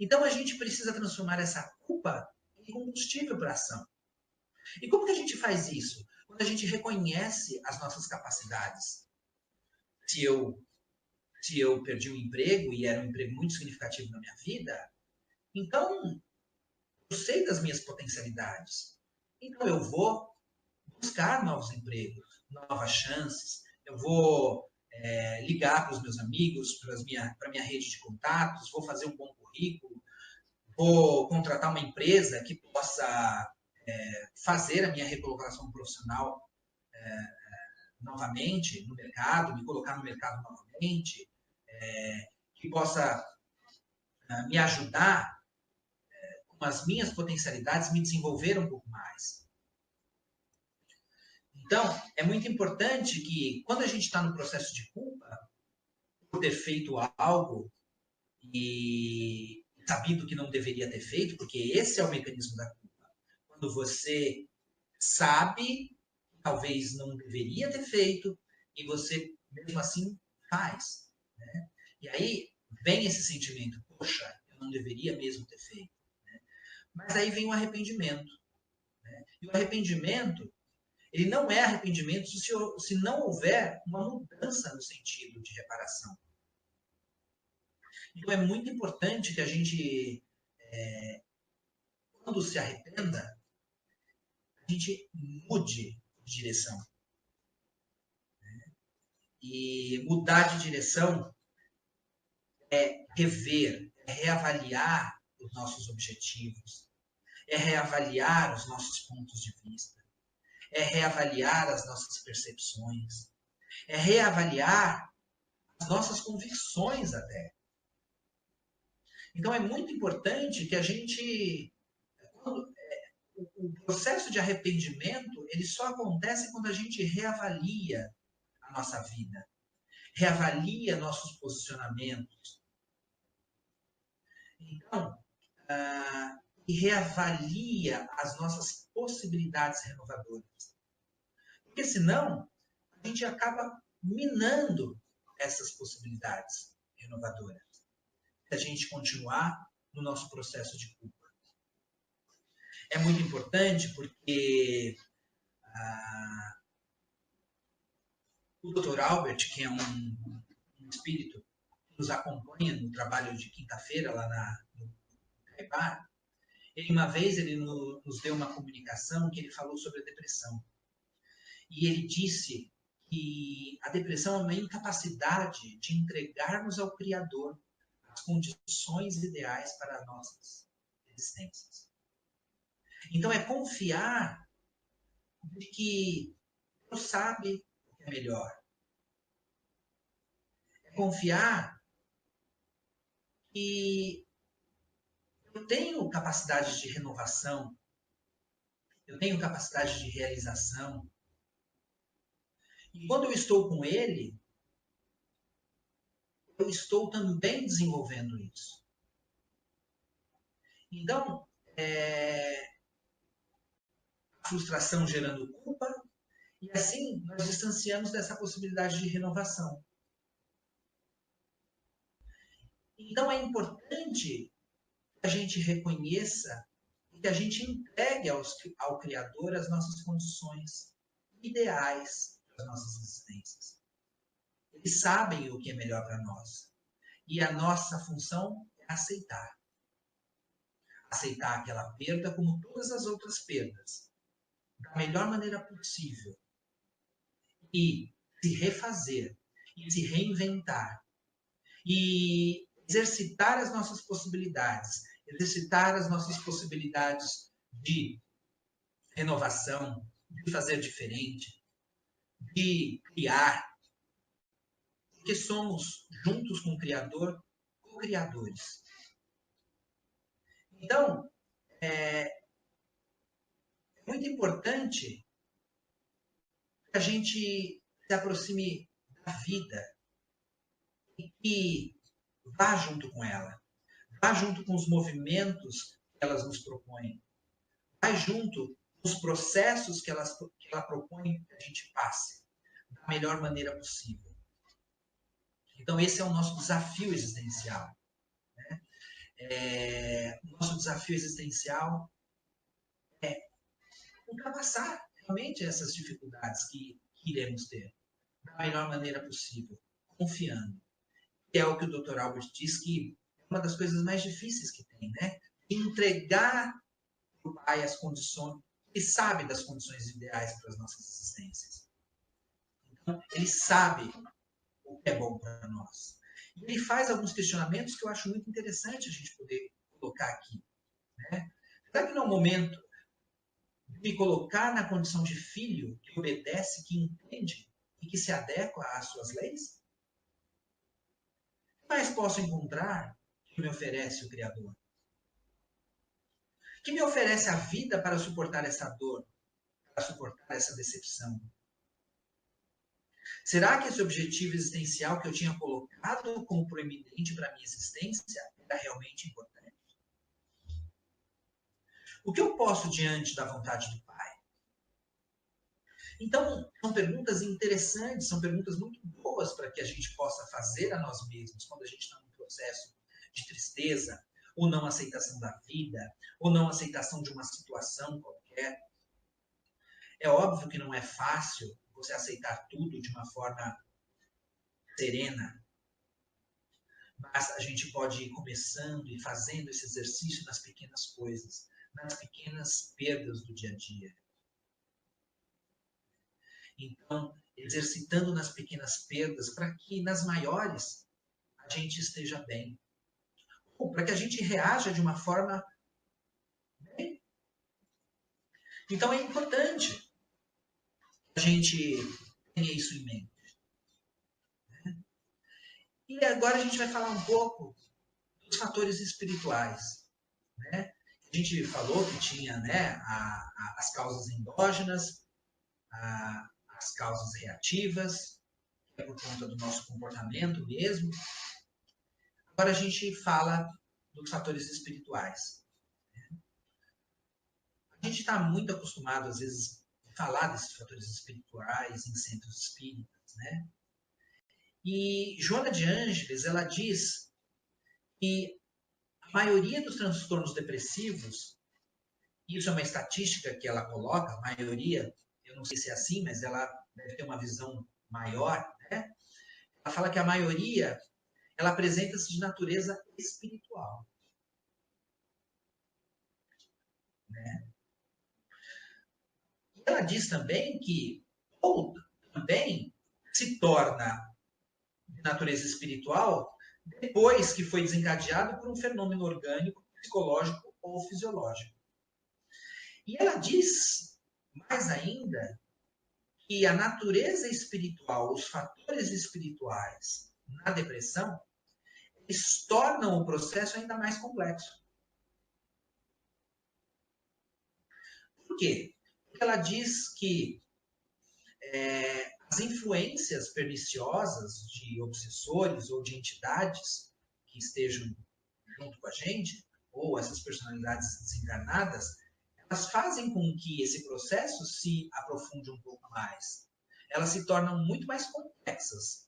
Então a gente precisa transformar essa culpa em combustível para a ação. E como que a gente faz isso? Quando a gente reconhece as nossas capacidades. Se eu perdi um emprego e era um emprego muito significativo na minha vida, então eu sei das minhas potencialidades. Então eu vou buscar novos empregos, novas chances. Eu vou ligar para os meus amigos, para a minha rede de contatos, vou fazer um bom currículo, vou contratar uma empresa que possa fazer a minha recolocação profissional novamente no mercado, me colocar no mercado novamente, que possa me ajudar com as minhas potencialidades, me desenvolver um pouco mais. Então, é muito importante que, quando a gente está no processo de culpa, por ter feito algo e sabido que não deveria ter feito, porque esse é o mecanismo da culpa. Quando você sabe que talvez não deveria ter feito e você, mesmo assim, faz. Né? E aí vem esse sentimento, poxa, eu não deveria mesmo ter feito. Né? Mas aí vem o arrependimento. Né? E o arrependimento, ele não é arrependimento se não houver uma mudança no sentido de reparação. Então é muito importante que a gente, quando se arrependa, a gente mude de direção. E mudar de direção é rever, é reavaliar os nossos objetivos, é reavaliar os nossos pontos de vista, é reavaliar as nossas percepções, é reavaliar as nossas convicções até. Então é muito importante que a gente, o processo de arrependimento, ele só acontece quando a gente reavalia a nossa vida, reavalia nossos posicionamentos. Então, e reavalia as nossas possibilidades renovadoras. Porque senão, a gente acaba minando essas possibilidades renovadoras. Se a gente continuar no nosso processo de culpa. É muito importante porque o Dr. Albert, que é um espírito que nos acompanha no trabalho de quinta-feira lá no Caibar, uma vez ele nos deu uma comunicação que ele falou sobre a depressão. E ele disse que a depressão é uma incapacidade de entregarmos ao Criador as condições ideais para as nossas existências. Então é confiar de que Deus sabe o que é melhor. É confiar que eu tenho capacidade de renovação, eu tenho capacidade de realização. E quando eu estou com Ele, eu estou também desenvolvendo isso. Então, a frustração gerando culpa, e assim nós distanciamos dessa possibilidade de renovação. Então é importante que a gente reconheça e que a gente entregue ao Criador as nossas condições ideais das nossas existências. Eles sabem o que é melhor para nós. E a nossa função é aceitar. Aceitar aquela perda como todas as outras perdas, da melhor maneira possível. E se refazer, e se reinventar. E exercitar as nossas possibilidades, exercitar as nossas possibilidades de renovação, de fazer diferente, de criar, porque somos, juntos com o Criador, co-criadores. Então, é muito importante que a gente se aproxime da vida e que vá junto com ela, vá junto com os movimentos que elas nos propõem, vá junto com os processos que ela propõe que a gente passe da melhor maneira possível. Então, esse é o nosso desafio existencial. Né? O nosso desafio existencial é ultrapassar realmente essas dificuldades que iremos ter da melhor maneira possível, confiando. Que é o que o Dr. Albert diz que é uma das coisas mais difíceis que tem, né? Entregar para o Pai as condições, ele sabe das condições ideais para as nossas existências. Então, ele sabe o que é bom para nós. E ele faz alguns questionamentos que eu acho muito interessante a gente poder colocar aqui. Né? Será que não é o momento de me colocar na condição de filho que obedece, que entende e que se adequa às suas leis? O que mais posso encontrar que me oferece o Criador? Que me oferece a vida para suportar essa dor, para suportar essa decepção? Será que esse objetivo existencial que eu tinha colocado como proeminente para a minha existência era realmente importante? O que eu posso diante da vontade do Pai? Então, são perguntas interessantes, são perguntas muito boas para que a gente possa fazer a nós mesmos quando a gente está num processo de tristeza, ou não aceitação da vida, ou não aceitação de uma situação qualquer. É óbvio que não é fácil você aceitar tudo de uma forma serena, mas a gente pode ir começando e fazendo esse exercício nas pequenas coisas, nas pequenas perdas do dia a dia. Então, exercitando nas pequenas perdas para que nas maiores a gente esteja bem. ou para que a gente reaja de uma forma bem. Então é importante que a gente tenha isso em mente. E agora a gente vai falar um pouco dos fatores espirituais. Né? A gente falou que tinha, né, as causas endógenas, as causas reativas, que é por conta do nosso comportamento mesmo. Agora a gente fala dos fatores espirituais. A gente está muito acostumado, às vezes, a falar desses fatores espirituais em centros espíritas, né? E Joana de Ângeles, ela diz que a maioria dos transtornos depressivos, isso é uma estatística que ela coloca, a maioria, eu não sei se é assim, mas ela deve ter uma visão maior, né? Ela fala que a maioria, ela apresenta-se de natureza espiritual. Né? Ela diz também que, ou também, se torna de natureza espiritual depois que foi desencadeado por um fenômeno orgânico, psicológico ou fisiológico. E ela diz, mais ainda, que a natureza espiritual, os fatores espirituais na depressão, eles tornam o processo ainda mais complexo. Por quê? Porque ela diz que as influências perniciosas de obsessores ou de entidades que estejam junto com a gente, ou essas personalidades desencarnadas, elas fazem com que esse processo se aprofunde um pouco mais. Elas se tornam muito mais complexas,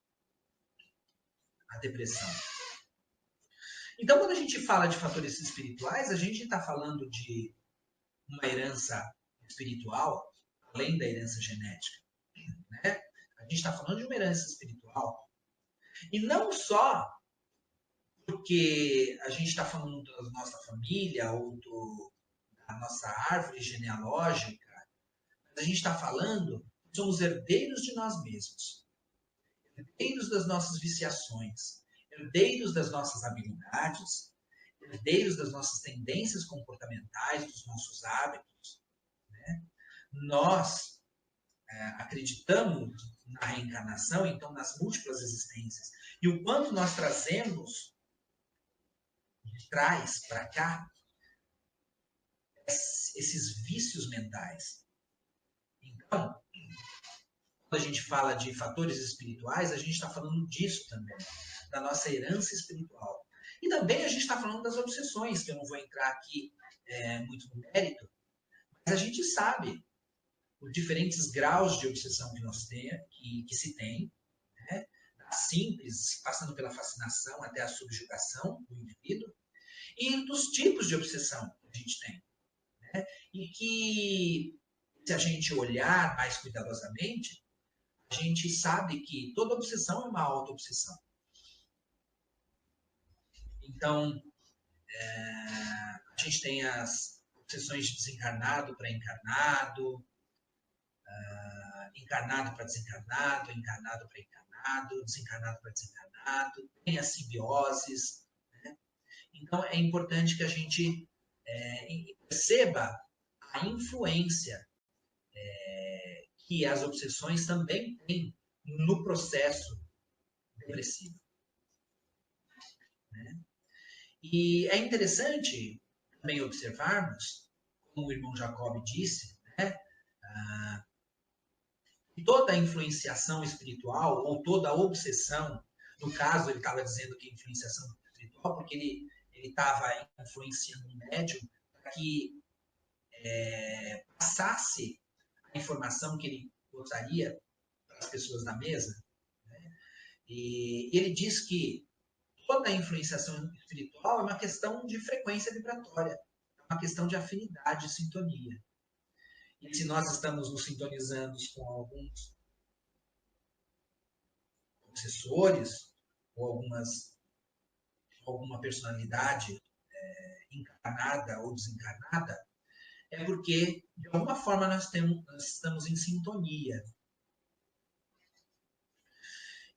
a depressão. Então, quando a gente fala de fatores espirituais, a gente está falando de uma herança espiritual, além da herança genética. Né? A gente está falando de uma herança espiritual. E não só porque a gente está falando da nossa família ou da nossa árvore genealógica, mas a gente está falando que somos herdeiros de nós mesmos, herdeiros das nossas viciações, herdeiros das nossas habilidades, herdeiros das nossas tendências comportamentais, dos nossos hábitos. Né? Nós acreditamos na reencarnação, então nas múltiplas existências, e o quanto nós trazemos de trás para cá esses vícios mentais. Então, quando a gente fala de fatores espirituais, a gente está falando disso também, da nossa herança espiritual. E também a gente está falando das obsessões, que eu não vou entrar aqui muito no mérito, mas a gente sabe os diferentes graus de obsessão que nós que se tem, né? Da simples, passando pela fascinação até a subjugação do indivíduo, e dos tipos de obsessão que a gente tem. Né? E que, se a gente olhar mais cuidadosamente, a gente sabe que toda obsessão é uma auto-obsessão. Então, a gente tem as obsessões de desencarnado para encarnado, encarnado para desencarnado, encarnado para encarnado, desencarnado para desencarnado, tem as simbioses. Né? Então, é importante que a gente perceba a influência que as obsessões também têm no processo depressivo. Né? E é interessante também observarmos, como o irmão Jacob disse, né, que toda a influenciação espiritual ou toda a obsessão, no caso ele estava dizendo que influenciação espiritual, porque ele estava influenciando um médium para que passasse a informação que ele gostaria para as pessoas da mesa. Né? E ele diz que toda a influenciação espiritual é uma questão de frequência vibratória, é uma questão de afinidade e sintonia. E se nós estamos nos sintonizando com alguns obsessores ou alguma personalidade encarnada ou desencarnada, é porque, de alguma forma, nós estamos em sintonia.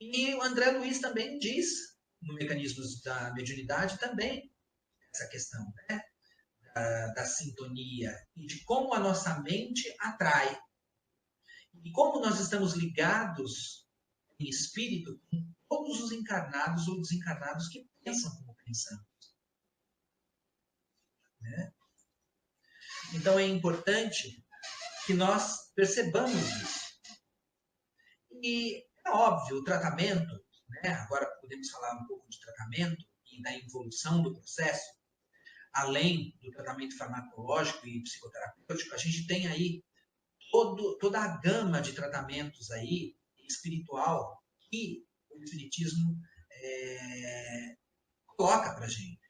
E o André Luiz também diz, no Mecanismos da Mediunidade, também, essa questão, né? Da sintonia e de como a nossa mente atrai. E como nós estamos ligados em espírito com todos os encarnados ou desencarnados que pensam como pensamos. Né? Então é importante que nós percebamos isso. E é óbvio, o tratamento, né? Agora podemos falar um pouco de tratamento e da evolução do processo, além do tratamento farmacológico e psicoterapêutico, a gente tem aí toda a gama de tratamentos aí espiritual que o Espiritismo coloca para a gente.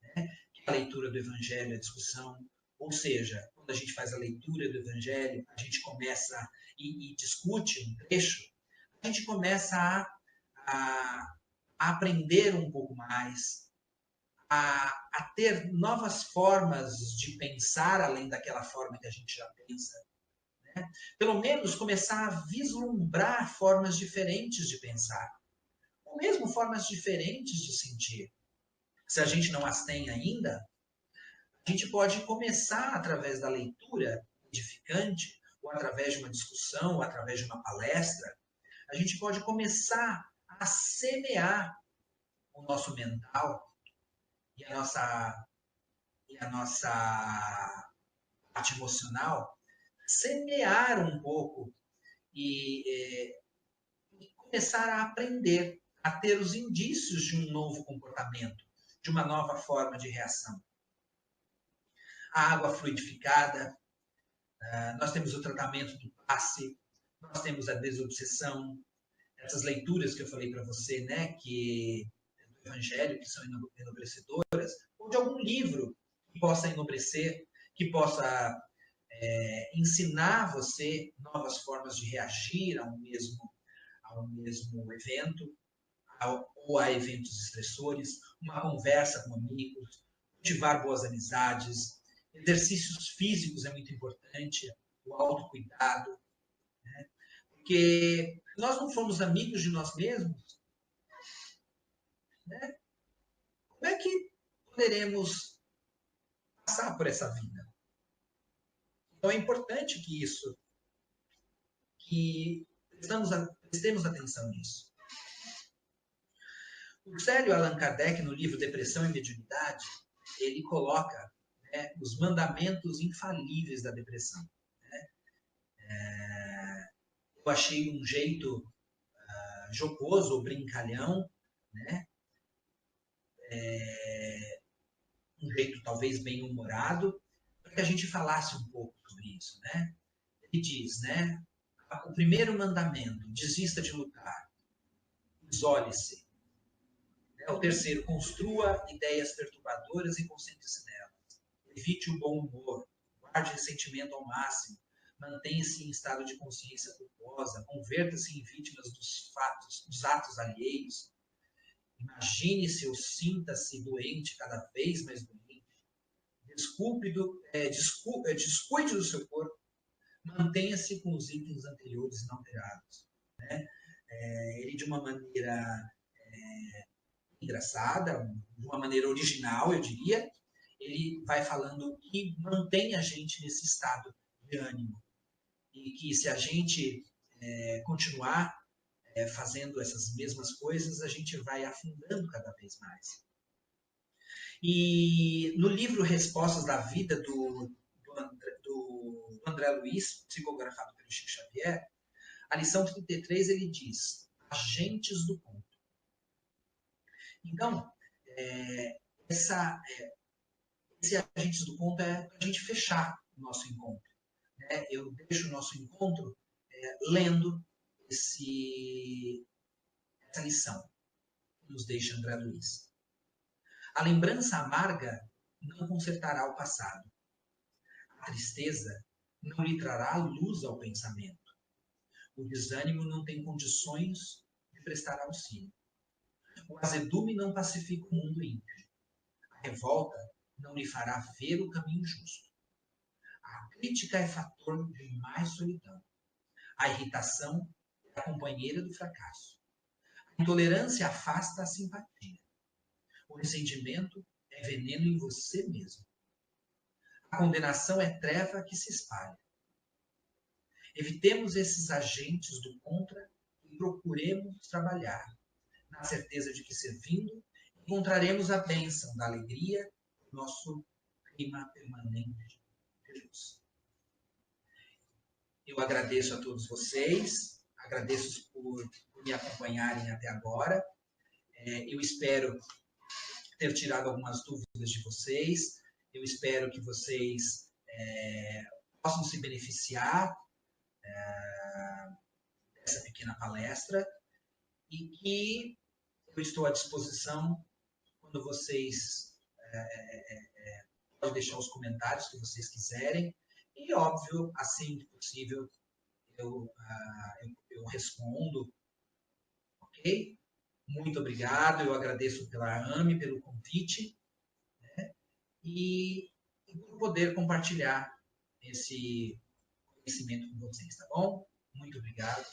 Né? A leitura do Evangelho, a discussão, ou seja, quando a gente faz a leitura do Evangelho, a gente começa e discute um trecho, a gente começa a aprender um pouco mais, a ter novas formas de pensar além daquela forma que a gente já pensa. Né? Pelo menos começar a vislumbrar formas diferentes de pensar, ou mesmo formas diferentes de sentir. Se a gente não as tem ainda, a gente pode começar através da leitura edificante, ou através de uma discussão, ou através de uma palestra, a gente pode começar a semear o nosso mental e a nossa parte emocional, semear um pouco e começar a aprender, a ter os indícios de um novo comportamento, de uma nova forma de reação. A água fluidificada, nós temos o tratamento do passe, nós temos a desobsessão, essas leituras que eu falei para você, né, que do Evangelho, que são enobrecedoras, ou de algum livro que possa enobrecer, que possa ensinar você novas formas de reagir ao mesmo evento, ou a eventos estressores, uma conversa com amigos, cultivar boas amizades, exercícios físicos é muito importante, o autocuidado, né? Porque se nós não formos amigos de nós mesmos, né, como é que poderemos passar por essa vida? Então é importante que prestemos atenção nisso. O sério Allan Kardec, no livro Depressão e Mediunidade, ele coloca, né, os mandamentos infalíveis da depressão. Né? Eu achei um jeito jocoso, brincalhão, né? Um jeito talvez bem humorado, para que a gente falasse um pouco sobre isso. Né? Ele diz, né, o primeiro mandamento, desista de lutar, isole-se. O terceiro, construa ideias perturbadoras e concentre-se nelas. Evite o bom humor, guarde ressentimento ao máximo, mantenha-se em estado de consciência culposa, converta-se em vítimas dos atos alheios. Imagine-se ou sinta-se doente, cada vez mais doente. Descuide do seu corpo, mantenha-se com os itens anteriores inalterados. Né? Ele, de uma maneira engraçada, de uma maneira original, eu diria, ele vai falando que mantém a gente nesse estado de ânimo. E que se a gente continuar fazendo essas mesmas coisas, a gente vai afundando cada vez mais. E no livro Respostas da Vida, do André Luiz, psicografado pelo Chico Xavier, a lição 33, ele diz: agentes do ponto. Então, esse agentes do ponto é para a gente fechar o nosso encontro. Né? Eu deixo o nosso encontro lendo essa lição que nos deixa André Luiz. A lembrança amarga não consertará o passado. A tristeza não lhe trará luz ao pensamento. O desânimo não tem condições de prestar auxílio. O azedume não pacifica o mundo ímpio. A revolta não lhe fará ver o caminho justo. A crítica é fator de mais solidão. A irritação é a companheira do fracasso. A intolerância afasta a simpatia. O ressentimento é veneno em você mesmo. A condenação é treva que se espalha. Evitemos esses agentes do contra e procuremos trabalhar, na certeza de que, servindo, encontraremos a bênção da alegria do nosso clima permanente de luz. Eu agradeço a todos vocês, agradeço por me acompanharem até agora. Eu espero ter tirado algumas dúvidas de vocês. Eu espero que vocês possam se beneficiar dessa pequena palestra e que eu estou à disposição quando vocês podem deixar os comentários que vocês quiserem e, óbvio, assim que possível, eu respondo, ok? Muito obrigado, eu agradeço pela AME, pelo convite, né? E por poder compartilhar esse conhecimento com vocês, tá bom? Muito obrigado.